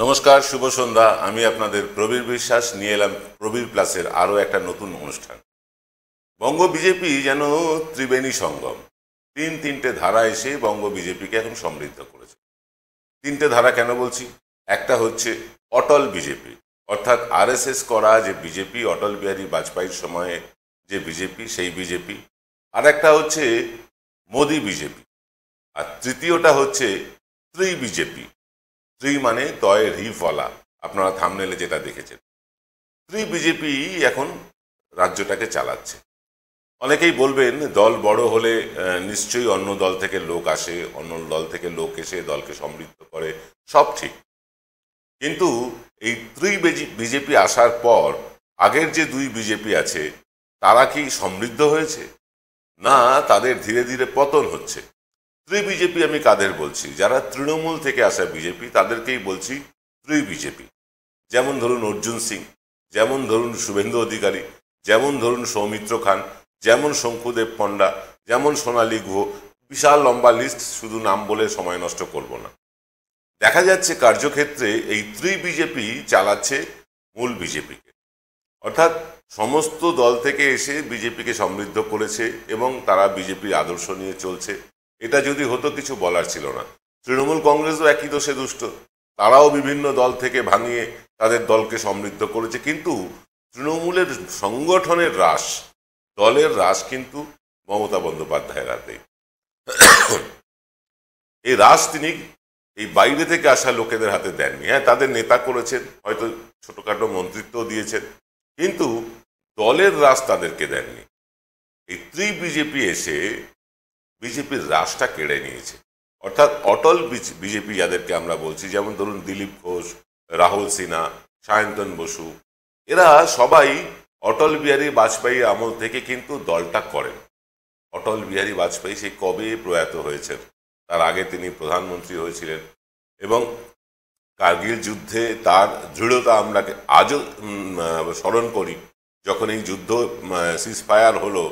নমস্কার, শুভ সন্ধ্যা। আমি আপনাদের প্রবীর বিশ্বাস নিয়ে এলাম প্রবীর প্লাসের আরও একটা নতুন অনুষ্ঠান। বঙ্গ বিজেপি যেন ত্রিবেণী সঙ্গম। তিনটে ধারা এসে বঙ্গ বিজেপিকে এখন সমৃদ্ধ করেছে। তিনটে ধারা কেন বলছি? একটা হচ্ছে অটল বিজেপি, অর্থাৎ আরএসএস করা যে বিজেপি, অটল বিহারী বাজপেয়ীর সময়ে যে বিজেপি, সেই বিজেপি। আর একটা হচ্ছে মোদি বিজেপি। আর তৃতীয়টা হচ্ছে ত্রি বিজেপি। ত্রি মানে তয় রি ফলা, আপনারা থামনেলে যেটা দেখেছেন। ত্রি বিজেপি এখন রাজ্যটাকে চালাচ্ছে। অনেকেই বলবেন দল বড় হলে নিশ্চয়ই অন্য দল থেকে লোক আসে, অন্য দল থেকে লোক এসে দলকে সমৃদ্ধ করে, সব ঠিক। কিন্তু এই ত্রি বিজেপি আসার পর আগের যে দুই বিজেপি আছে তারা কি সমৃদ্ধ হয়েছে? না, তাদের ধীরে ধীরে পতন হচ্ছে। ত্রি বিজেপি আমি কাদের বলছি? যারা তৃণমূল থেকে আসা বিজেপি, তাদেরকেই বলছি ত্রি বিজেপি। যেমন ধরুন অর্জুন সিং, যেমন ধরুন শুভেন্দু অধিকারী, যেমন ধরুন সৌমিত্র খান, যেমন শঙ্কুদেব পণ্ডা, যেমন সোনালী গুহ। বিশাল লম্বা লিস্ট, শুধু নাম বলে সময় নষ্ট করব না। দেখা যাচ্ছে কার্যক্ষেত্রে এই ত্রি বিজেপি চালাচ্ছে মূল বিজেপিকে, অর্থাৎ সমস্ত দল থেকে এসে বিজেপিকে সমৃদ্ধ করেছে এবং তারা বিজেপির আদর্শ নিয়ে চলছে। এটা যদি হতো কিছু বলার ছিল না। তৃণমূল কংগ্রেসও একই দোষে দুষ্ট, তারাও বিভিন্ন দল থেকে ভাঙিয়ে তাদের দলকে সমৃদ্ধ করেছে। কিন্তু তৃণমূলের সংগঠনের হ্রাস, দলের হ্রাস কিন্তু মমতা বন্দ্যোপাধ্যায়ের হাতে। এই হ্রাস তিনি এই বাইরে থেকে আসা লোকেদের হাতে দেননি। হ্যাঁ, তাদের নেতা করেছেন, হয়তো ছোটখাটো মন্ত্রিত্ব দিয়েছেন, কিন্তু দলের হ্রাস তাদেরকে দেননি। এই ত্রি বিজেপি এসে বিজেপির হ্রাসটা কেড়ে নিয়েছে। অর্থাৎ অটল বিজেপি যাদেরকে আমরা বলছি, যেমন ধরুন দিলীপ ঘোষ, রাহুল সিনহা, সায়ন্তন বসু, এরা সবাই অটল বিহারী বাজপেয়ী আমল থেকে কিন্তু দলটা করেন। অটল বিহারী বাজপেয়ী সেই কবে প্রয়াত হয়েছেন, তার আগে তিনি প্রধানমন্ত্রী হয়েছিলেন এবং কার্গিল যুদ্ধে তার দৃঢ়তা আমরা আজও স্মরণ করি। যখন এই যুদ্ধ সিজফায়ার হলো,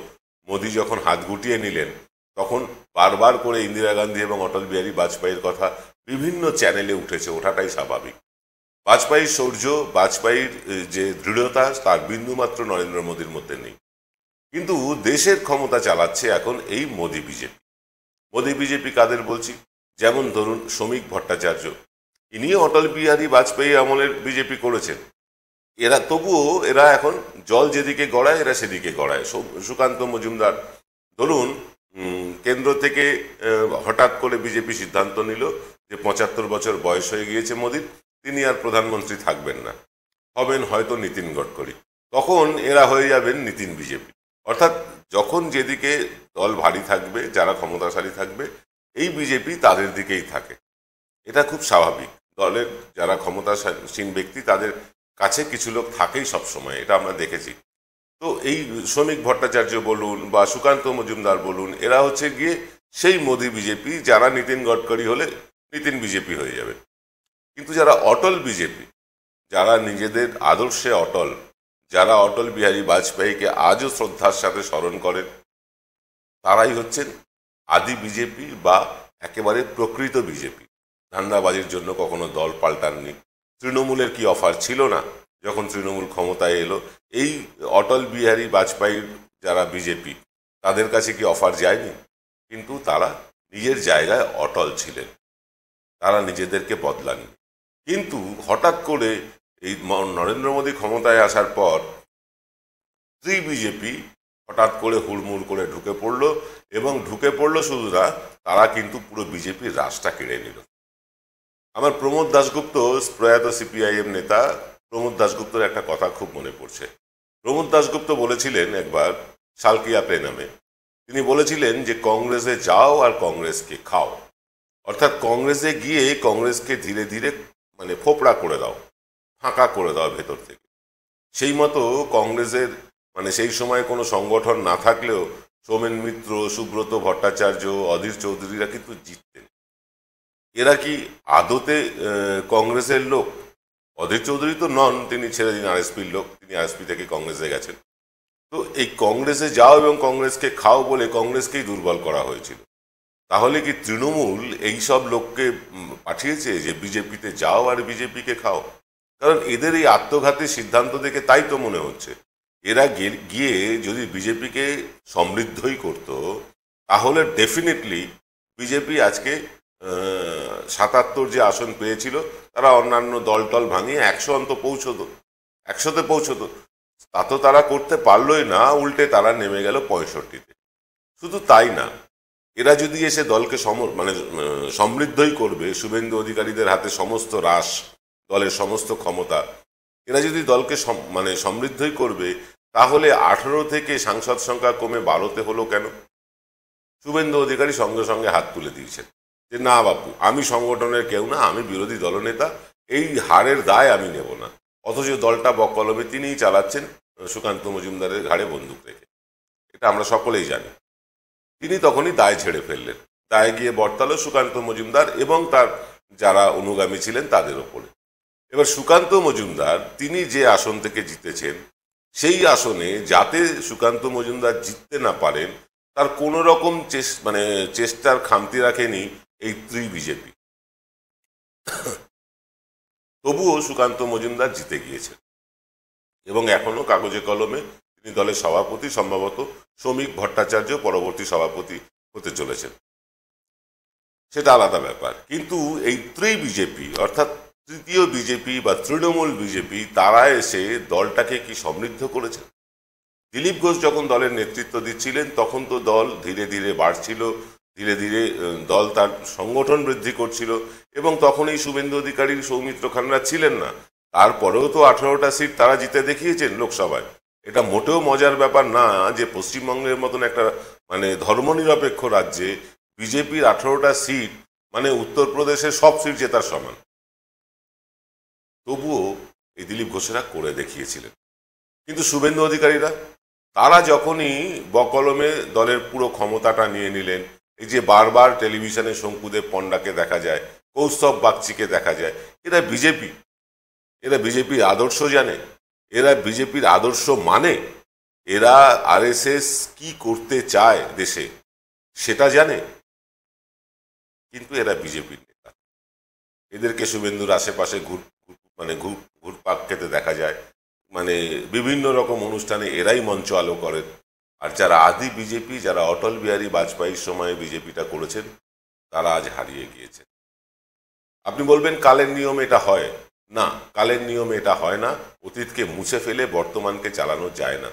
মোদি যখন হাত গুটিয়ে নিলেন, তখন বারবার করে ইন্দিরা গান্ধী এবং অটল বিহারী বাজপেয়ীর কথা বিভিন্ন চ্যানেলে উঠেছে, ওঠাটাই স্বাভাবিক। বাজপেয়ীর শৌর্য, বাজপেয়ীর যে দৃঢ়তা, তার বিন্দুমাত্র নরেন্দ্র মোদীর মধ্যে নেই। কিন্তু দেশের ক্ষমতা চালাচ্ছে এখন এই মোদি বিজেপি। মোদি বিজেপি কাদের বলছি? যেমন ধরুন শ্রমিক ভট্টাচার্য, ইনিও অটল বিহারী বাজপেয়ী আমলের বিজেপি করেছেন। এরা এখন জল যেদিকে গড়ায় এরা সেদিকে গড়ায়। সুকান্ত মজুমদার, ধরুন কেন্দ্র থেকে হঠাৎ করে বিজেপি সিদ্ধান্ত নিল যে ৭৫ বছর বয়স হয়ে গিয়েছে মোদির, তিনি আর প্রধানমন্ত্রী থাকবেন না, হবেন হয়তো নীতিন গডকরি। তখন এরা হয়ে যাবেন নীতিন বিজেপি। অর্থাৎ যখন যেদিকে দল ভারী থাকবে, যারা ক্ষমতাশালী থাকবে, এই বিজেপি তাদের দিকেই থাকে। এটা খুব স্বাভাবিক। দলের যারা ক্ষমতাসীন ব্যক্তি, তাদের কাছে কিছু লোক থাকেই সবসময়, এটা আমরা দেখেছি। তো এই শ্রমিক ভট্টাচার্য বলুন বা সুকান্ত মজুমদার বলুন, এরা হচ্ছে গিয়ে সেই মোদি বিজেপি, যারা নীতিন গডকরি হলে নীতিন বিজেপি হয়ে যাবে। কিন্তু যারা অটল বিজেপি, যারা নিজেদের আদর্শে অটল, যারা অটল বিহারী বাজপেয়ীকে আজও শ্রদ্ধার সাথে স্মরণ করেন, তারাই হচ্ছেন আদি বিজেপি বা একেবারে প্রকৃত বিজেপি। ধান্দাবাজির জন্য কখনো দল পাল্টাননি। তৃণমূলের কি অফার ছিল না যখন তৃণমূল ক্ষমতায় এলো? এই অটল বিহারী বাজপেয়ীর যারা বিজেপি, তাদের কাছে কি অফার যায়নি? কিন্তু তারা নিজের জায়গায় অটল ছিলেন, তারা নিজেদেরকে বদলাননি। কিন্তু হঠাৎ করে এই নরেন্দ্র মোদী ক্ষমতায় আসার পর ত্রি বিজেপি হঠাৎ করে হুড়মুড় করে ঢুকে পড়ল, এবং ঢুকে পড়ল শুধু না, তারা কিন্তু পুরো বিজেপির রাশটা কেড়ে নিল। আমার প্রমোদ দাশগুপ্ত, প্রয়াত সিপিআইএম নেতা প্রমোদ দাশগুপ্তর একটা কথা খুব মনে পড়ছে। প্রমোদ দাশগুপ্ত বলেছিলেন একবার সালকিয়া প্লেনামে, তিনি বলেছিলেন যে কংগ্রেসে যাও আর কংগ্রেসকে খাও। অর্থাৎ কংগ্রেসে গিয়ে কংগ্রেসকে ধীরে ধীরে ফোপড়া করে দাও, ফাঁকা করে দাও ভেতর থেকে। সেই মতো কংগ্রেসের সেই সময় কোনো সংগঠন না থাকলেও সৌমেন মিত্র, সুব্রত ভট্টাচার্য, অধীর চৌধুরীরা কিন্তু জিততেন। এরা কি আদতে কংগ্রেসের লোক? অধীর চৌধুরী তো নন, তিনি ছেড়ে দিন আরএসপির লোক, তিনি আরএসপি থেকে কংগ্রেসে গেছেন। তো এই কংগ্রেসে যাও এবং কংগ্রেসকে খাও বলে কংগ্রেসকেই দুর্বল করা হয়েছিল। তাহলে কি তৃণমূল এই সব লোককে পাঠিয়েছে যে বিজেপিতে যাও আর বিজেপিকে খাও? কারণ এদের এই আত্মঘাতী সিদ্ধান্ত দেখে তাই তো মনে হচ্ছে এরা গিয়ে যদি বিজেপিকে সমৃদ্ধই করত, তাহলে ডেফিনেটলি বিজেপি আজকে ৭৭ যে আসন পেয়েছিল তারা অন্যান্য দল টল ভাঙিয়ে ১০০ অন্ত পৌঁছতো, ১০০তে পৌঁছতো। তা তো তারা করতে পারলোই না, উল্টে তারা নেমে গেল ৬৫-তে। শুধু তাই না, এরা যদি এসে দলকে সমৃদ্ধই করবে, শুভেন্দু অধিকারীদের হাতে সমস্ত রাশ, দলের সমস্ত ক্ষমতা, এরা যদি দলকে সমৃদ্ধই করবে, তাহলে ১৮ থেকে সাংসদ সংখ্যা কমে ১২তে হলো কেন? শুভেন্দু অধিকারী সঙ্গে সঙ্গে হাত তুলে দিয়েছেন যে না বাপু, আমি সংগঠনের কেউ না, আমি বিরোধী দলনেতা, এই হারের দায় আমি নেব না। অথচ দলটা বকলমে তিনিই চালাচ্ছেন সুকান্ত মজুমদারের ঘাড়ে বন্দুক রেখে। এটা আমরা সকলেই জানি। তিনি তখনই দায় ছেড়ে ফেললেন, দায় গিয়ে বর্তালো সুকান্ত মজুমদার এবং তার যারা অনুগামী ছিলেন তাদের ওপরে। এবার সুকান্ত মজুমদার তিনি যে আসন থেকে জিতেছেন, সেই আসনে যাতে সুকান্ত মজুমদার জিততে না পারেন তার কোনো রকম চেষ্টার খামতি রাখেনি এই বিজেপি। তবুও সুকান্ত মজুমদার জিতে গিয়েছেন এবং এখনো কাগজে কলমে তিনি দলের সভাপতি, সম্ভবত শ্রমিক ভট্টাচার্য পরবর্তী সভাপতি হতে চলেছেন, সেটা আলাদা ব্যাপার। কিন্তু এই বিজেপি অর্থাৎ তৃতীয় বিজেপি বা তৃণমূল বিজেপি, তারা এসে দলটাকে কি সমৃদ্ধ করেছে? দিলীপ ঘোষ যখন দলের নেতৃত্ব দিচ্ছিলেন তখন তো দল ধীরে ধীরে বাড়ছিল, ধীরে ধীরে দল তার সংগঠন বৃদ্ধি করছিল এবং তখন এই শুভেন্দু অধিকারীর সৌমিত্র খানরা ছিলেন না। তারপরেও তো 18টা সিট তারা জিতে দেখিয়েছেন লোকসভায়। এটা মোটেও মজার ব্যাপার না যে পশ্চিমবঙ্গের মতন একটা ধর্মনিরপেক্ষ রাজ্যে বিজেপির 18টা সিট উত্তরপ্রদেশের সব সিট জেতার সমান। তবুও এই দিলীপ ঘোষেরা করে দেখিয়েছিলেন। কিন্তু শুভেন্দু অধিকারীরা, তারা যখনই বকলমে দলের পুরো ক্ষমতাটা নিয়ে নিলেন, এই যে বারবার টেলিভিশনে শঙ্কুদেব পণ্ডাকে দেখা যায়, কৌস্তব বাগচিকে দেখা যায়, এরা বিজেপির আদর্শ জানে, এরা বিজেপির আদর্শ মানে, এরা আরএসএস কি করতে চায় দেশে সেটা জানে। কিন্তু এরা বিজেপির নেতা, এদেরকে শুভেন্দুর আশেপাশে ঘুরপাক খেতে দেখা যায়, বিভিন্ন রকম অনুষ্ঠানে এরাই মঞ্চ আলো করেন। আর যারা আদি বিজেপি, যারা অটল বিহারী বাজপেয়ীর সময়ে বিজেপিটা করেছেন, তারা আজ হারিয়ে গিয়েছে। আপনি বলবেন কালের নিয়মে এটা হয় না, কালের নিয়মে এটা হয় না। অতীতকে মুছে ফেলে বর্তমানকে চালানো যায় না,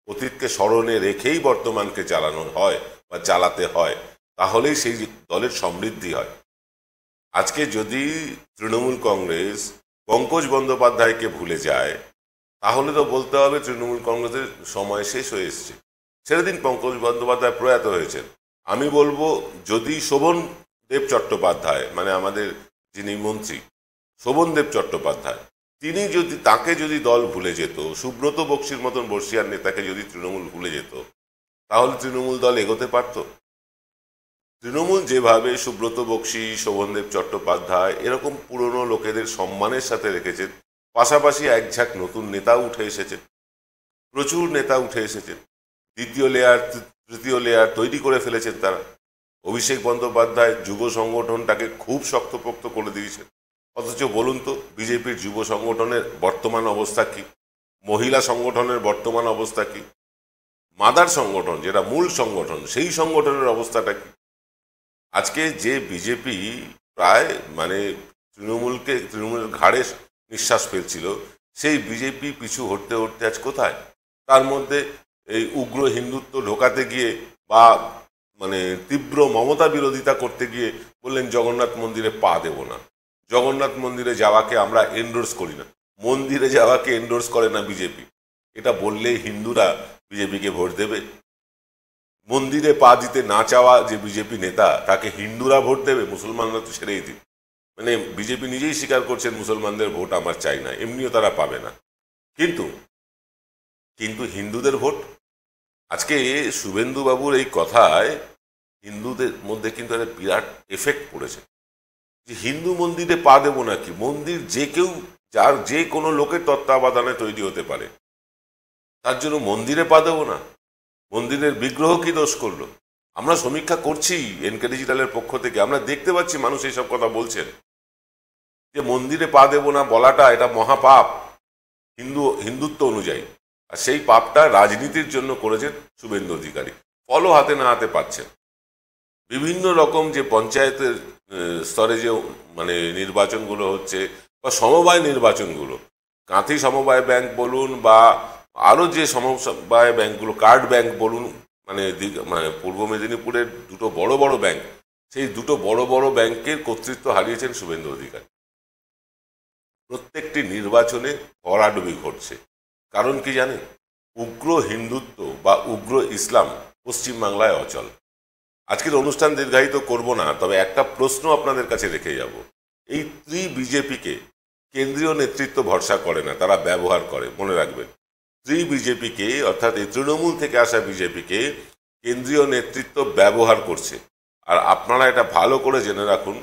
অতীতকে স্মরণে রেখেই বর্তমানকে চালানো হয় বা চালাতে হয়, তাহলেই সেই দলের সমৃদ্ধি হয়। আজকে যদি তৃণমূল কংগ্রেস পঙ্কজ বন্দ্যোপাধ্যায়কে ভুলে যায়, তাহলে তো বলতে হবে তৃণমূল কংগ্রেসের সময় শেষ হয়ে এসছে। সেদিন পঙ্কজ বন্দ্যোপাধ্যায় প্রয়াত হয়েছেন। আমি বলবো যদি শোভনদেব চট্টোপাধ্যায়, আমাদের যিনি মন্ত্রী শোভনদেব চট্টোপাধ্যায়, তাকে যদি দল ভুলে যেত, সুব্রত বক্সির মতন বর্ষিয়ার নেতাকে যদি তৃণমূল ভুলে যেত, তাহলে তৃণমূল দল এগোতে পারত? তৃণমূল যেভাবে সুব্রত বক্সি, শোভনদেব চট্টোপাধ্যায় এরকম পুরনো লোকেদের সম্মানের সাথে রেখেছেন, পাশাপাশি এক ঝাঁক নতুন নেতা উঠে এসেছেন, প্রচুর নেতা উঠে এসেছেন, দ্বিতীয় লেয়ার তৃতীয় লেয়ার তৈরি করে ফেলেছেন তারা। অভিষেক বন্দ্যোপাধ্যায় যুব সংগঠনটাকে খুব শক্তপোক্ত করে দিয়েছেন। অথচ বলুন তো, বিজেপির যুব সংগঠনের বর্তমান অবস্থা কি? মহিলা সংগঠনের বর্তমান অবস্থা কি? মাদার সংগঠন, যেটা মূল সংগঠন, সেই সংগঠনের অবস্থাটা কি? আজকে যে বিজেপি প্রায় তৃণমূলের ঘাড়ে নিঃশ্বাস ফেলছিল, সেই বিজেপি পিছু হটতে হটতে আজ কোথায়? তার মধ্যে এই উগ্র হিন্দুত্ব ঢোকাতে গিয়ে বা তীব্র মমতা বিরোধিতা করতে গিয়ে বললেন জগন্নাথ মন্দিরে পা দেব না, জগন্নাথ মন্দিরে যাওয়াকে আমরা এন্ডোর্স করি না, মন্দিরে যাওয়াকে এন্ডোর্স করে না বিজেপি। এটা বললেই হিন্দুরা বিজেপিকে ভোট দেবে? মন্দিরে পা দিতে না চাওয়া যে বিজেপি নেতা, তাকে হিন্দুরা ভোট দেবে? মুসলমানরা তো ছেড়েই দিন। বিজেপি নিজেই স্বীকার করছেন মুসলমানদের ভোট আমার চাই না, এমনিও তারা পাবে না। কিন্তু হিন্দুদের ভোট? আজকে শুভেন্দুবাবুর এই কথায় হিন্দুদের মধ্যে কিন্তু একটা বিরাট এফেক্ট পড়েছে যে হিন্দু মন্দিরে পা দেবো নাকি? মন্দির যে কেউ, যার যে কোনো লোকের তত্ত্বাবধানে তৈরি হতে পারে, তার জন্য মন্দিরে পা দেবো না? মন্দিরের বিগ্রহ কি দোষ করলো? আমরা সমীক্ষা করছি এনকে ডিজিটালের পক্ষ থেকে, আমরা দেখতে পাচ্ছি মানুষ এইসব কথা বলছেন যে মন্দিরে পা দেব না বলাটা এটা মহাপাপ হিন্দুত্ব অনুযায়ী। আর সেই পাপটা রাজনীতির জন্য করেছেন শুভেন্দু অধিকারী, ফলও হাতে না হাতে পাচ্ছেন। বিভিন্ন রকম যে পঞ্চায়েতের স্তরে যে মানে নির্বাচনগুলো হচ্ছে বা সমবায় নির্বাচনগুলো, কাঁথি সমবায় ব্যাংক বলুন বা আরও যে সমবায় ব্যাংকগুলো, কার্ড ব্যাংক বলুন, মানে পূর্ব মেদিনীপুরের দুটো বড় বড় ব্যাংক, সেই দুটো বড় বড় ব্যাংকের কর্তৃত্ব হারিয়েছেন শুভেন্দু অধিকারী। প্রত্যেকটি নির্বাচনে ভরাডুবি ঘটছে। কারণ কি জানেন? উগ্র হিন্দুত্ব বা উগ্র ইসলাম পশ্চিমবাংলায় অচল। আজকের অনুষ্ঠান দীর্ঘায়িত করব না, তবে একটা প্রশ্ন আপনাদের কাছে রেখে যাব। এই বিজেপিকে কেন্দ্রীয় নেতৃত্ব ভরসা করে না, তারা ব্যবহার করে। মনে রাখবেন, বিজেপিকে অর্থাৎ এই তৃণমূল থেকে আসা বিজেপিকে কেন্দ্রীয় নেতৃত্ব ব্যবহার করছে। আর আপনারা এটা ভালো করে জেনে রাখুন,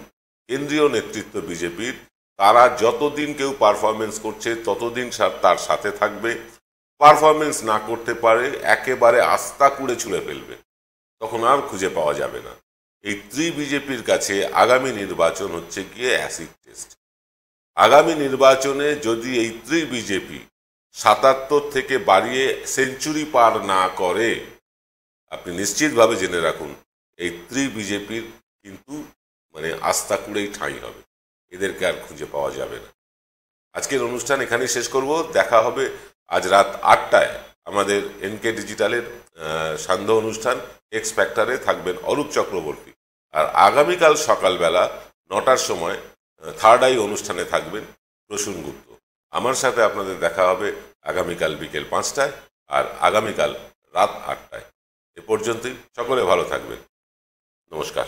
কেন্দ্রীয় নেতৃত্ব বিজেপির, তারা যতদিন কেউ পারফরমেন্স করছে ততদিন তার সাথে থাকবে। পারফরমেন্স না করতে পারে একেবারে আস্থা কুড়ে ছুঁড়ে ফেলবে, তখন আর খুঁজে পাওয়া যাবে না। এই বিজেপির কাছে আগামী নির্বাচন হচ্ছে গিয়ে অ্যাসিড টেস্ট। আগামী নির্বাচনে যদি এই বিজেপি ৭৭ থেকে বাড়িয়ে সেঞ্চুরি পার না করে, আপনি নিশ্চিতভাবে জেনে রাখুন এই বিজেপির কিন্তু মানে আস্থা কুড়েই ঠাঁই হবে, এদেরকে আর খুঁজে পাওয়া যাবে না। আজকের অনুষ্ঠান এখানেই শেষ করব। দেখা হবে আজ রাত ৮টায় আমাদের এনকে ডিজিটালের সান্ধ্য অনুষ্ঠান এক্স ফ্যাক্টরে, থাকবেন অরূপ চক্রবর্তী। আর আগামীকাল সকালবেলা ৯টার সময় থার্ড আই অনুষ্ঠানে থাকবেন প্রসূন গুপ্ত। আমার সাথে আপনাদের দেখা হবে আগামীকাল বিকেল ৫টায় আর আগামীকাল রাত ৮টায়। এ পর্যন্তই, সকলে ভালো থাকবেন। নমস্কার।